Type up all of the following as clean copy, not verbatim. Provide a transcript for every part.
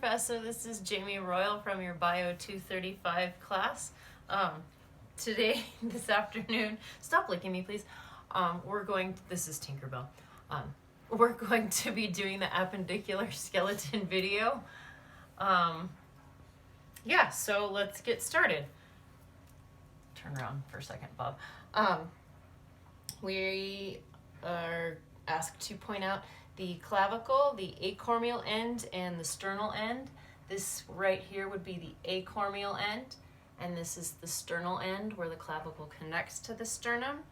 Professor. This is Jamie Royal from your Bio 235 class. Today, this afternoon, stop licking me, please. This is Tinkerbell. We're going to be doing the appendicular skeleton video. Yeah, so let's get started. Turn around for a second, Bob. We are asked to point out the clavicle, the acromial end, and the sternal end. This right here would be the acromial end, and this is the sternal end where the clavicle connects to the sternum.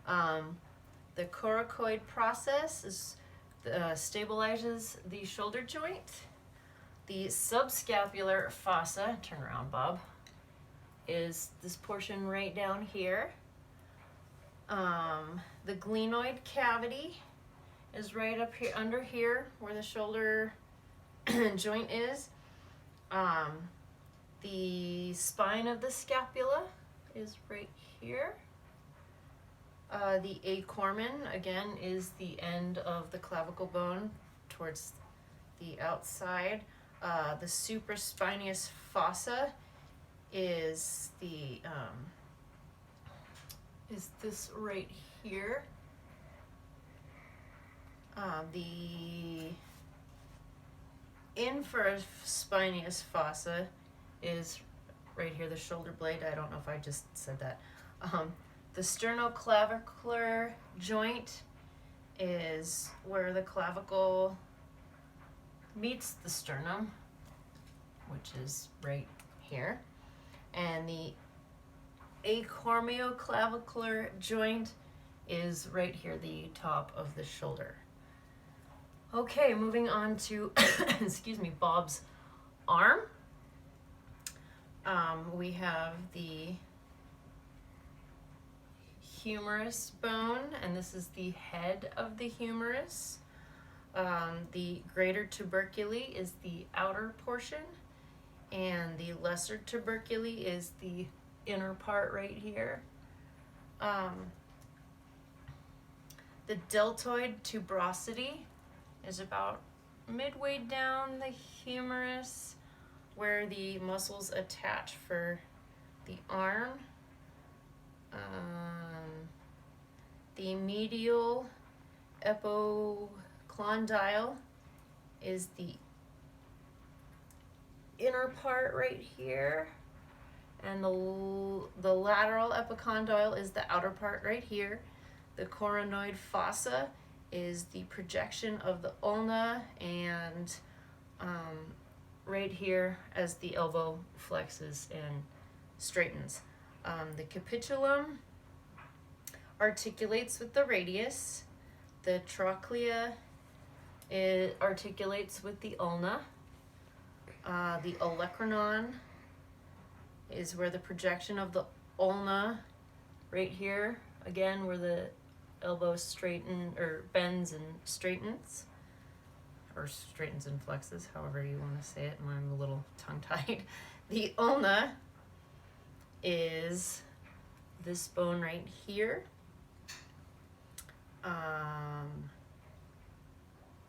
The coracoid process stabilizes the shoulder joint. The subscapular fossa, turn around, Bob, is this portion right down here. The glenoid cavity is right up here, under here, where the shoulder joint is. The spine of the scapula is right here. The acromion, again, is the end of the clavicle bone towards the outside. The supraspinatus fossa is this right here. The infraspinatus fossa is right here, the shoulder blade. I don't know if I just said that. The sternoclavicular joint is where the clavicle meets the sternum, which is right here. And the acromioclavicular joint is right here, the top of the shoulder. Okay, moving on to, excuse me, Bob's arm. We have the humerus bone, and this is the head of the humerus. The greater tuberculi is the outer portion, and the lesser tuberculi is the inner part right here. The deltoid tuberosity is about midway down the humerus where the muscles attach for the arm. The medial epicondyle is the inner part right here, and the lateral epicondyle is the outer part right here. The coronoid fossa is the projection of the ulna, and right here as the elbow flexes and straightens. The capitulum articulates with the radius. The trochlea articulates with the ulna. The olecranon is where the projection of the ulna, right here, again where the elbow bends and straightens, or straightens and flexes, however you want to say it. I'm a little tongue-tied. The ulna is this bone right here.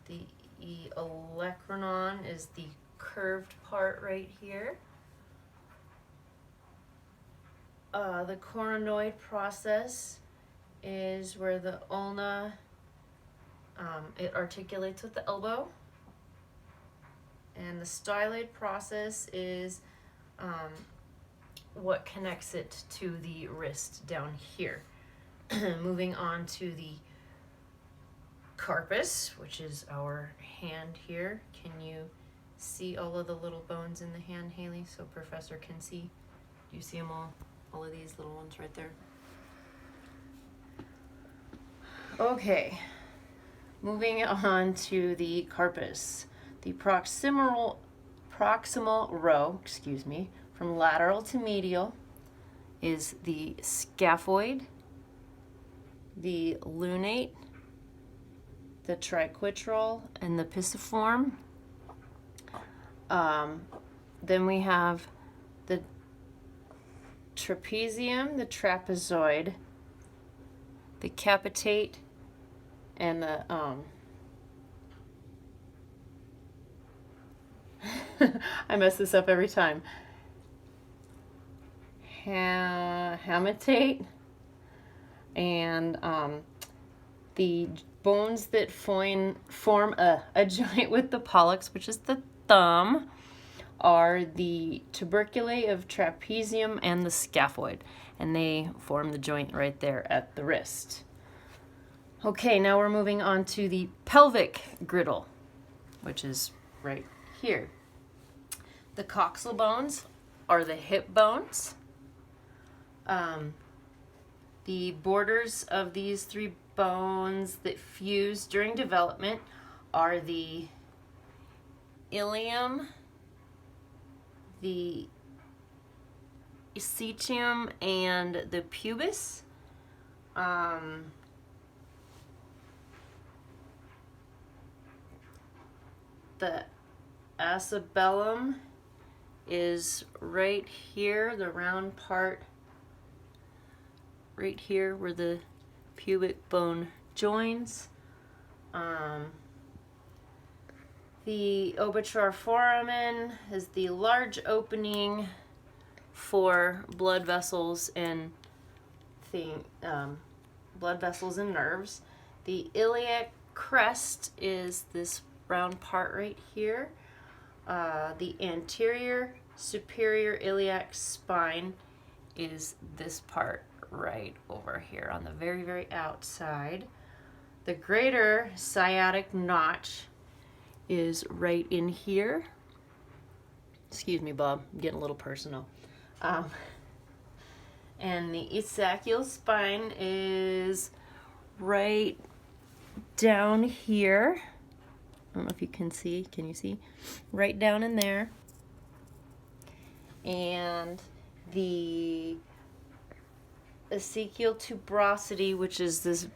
The olecranon is the curved part right here. The coronoid process is where the ulna, it articulates with the elbow. And the styloid process is what connects it to the wrist down here. Moving on to the carpus, which is our hand here. Can you see all of the little bones in the hand, Haley, so Professor can see? Do you see them all? All of these little ones right there? Okay, moving on to the carpus. The proximal row, from lateral to medial is the scaphoid, the lunate, the triquetral, and the pisiform. Then we have the trapezium, the trapezoid, the capitate, and the I mess this up every time. Habitate, and the bones that form a joint with the pollex, which is the thumb, are the tuberculae of trapezium and the scaphoid, and they form the joint right there at the wrist. Okay, now we're moving on to the pelvic griddle, which is right here. The coxal bones are the hip bones. The borders of these three bones that fuse during development are the ilium, the ischium, and the pubis. The acetabulum is right here, the round part right here where the pubic bone joins. The obiturar foramen is the large opening for blood vessels and nerves. The iliac crest is this round part right here. The anterior superior iliac spine is this part right over here on the very, very outside. The greater sciatic notch is right in here. Excuse me, Bob, I'm getting a little personal. And the ischial spine is right down here. I don't know if you can see. Can you see? Right down in there. And the ischial tuberosity, which is this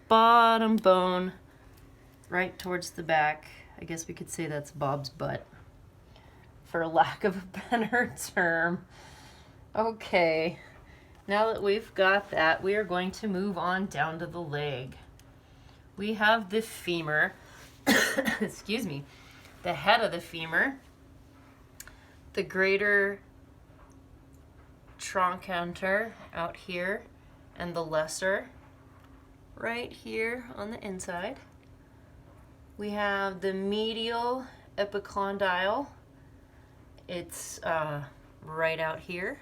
bottom bone right towards the back. I guess we could say that's Bob's butt, for lack of a better term. Okay, now that we've got that, we are going to move on down to the leg. We have the femur, excuse me, the head of the femur, the greater trochanter out here, and the lesser right here on the inside. We have the medial epicondyle. It's right out here.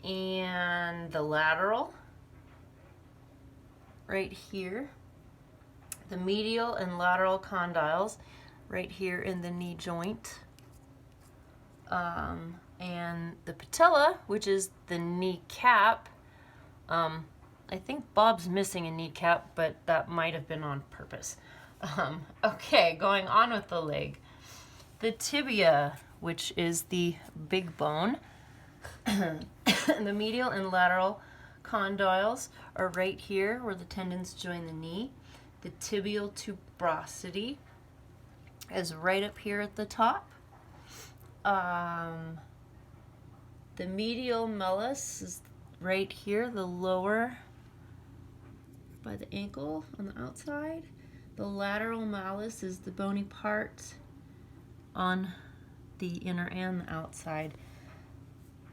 And the lateral right here. The medial and lateral condyles right here in the knee joint. And the patella, which is the kneecap. I think Bob's missing a kneecap, but that might have been on purpose. Okay, going on with the leg. The tibia, which is the big bone. The medial and lateral condyles are right here where the tendons join the knee. The tibial tuberosity is right up here at the top. The medial malleus is right here, the lower by the ankle on the outside. The lateral malleus is the bony part on the inner and the outside.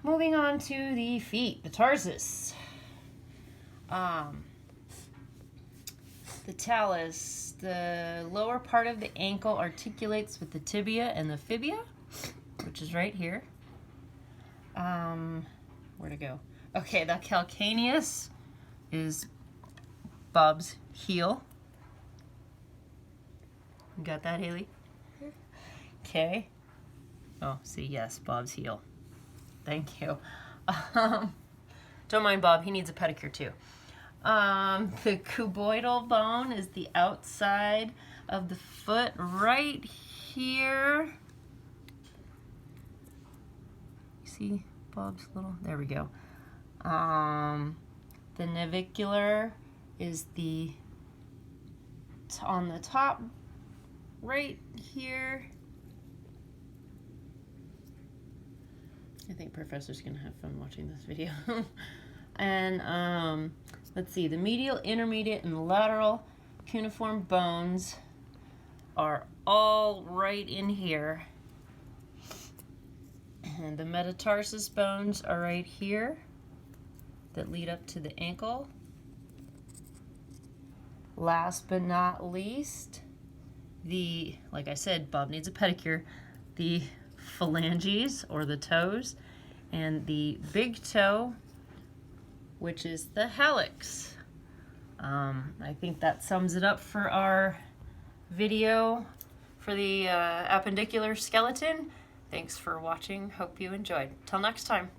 Moving on to the feet, the tarsus. The talus, the lower part of the ankle articulates with the tibia and the fibia, which is right here. Where to go? Okay, the calcaneus is Bob's heel. You got that, Haley? Okay. Oh, see, yes, Bob's heel. Thank you. Don't mind Bob, he needs a pedicure too. The cuboidal bone is the outside of the foot right here. You see Bob's little, there we go. The navicular is on the top right here. I think Professor's gonna have fun watching this video. And let's see, the medial, intermediate, and lateral cuneiform bones are all right in here. And the metatarsus bones are right here that lead up to the ankle. Last but not least, like I said, Bob needs a pedicure, the phalanges, or the toes, and the big toe, which is the hallux. I think that sums it up for our video for the appendicular skeleton. Thanks for watching. Hope you enjoyed. Till next time.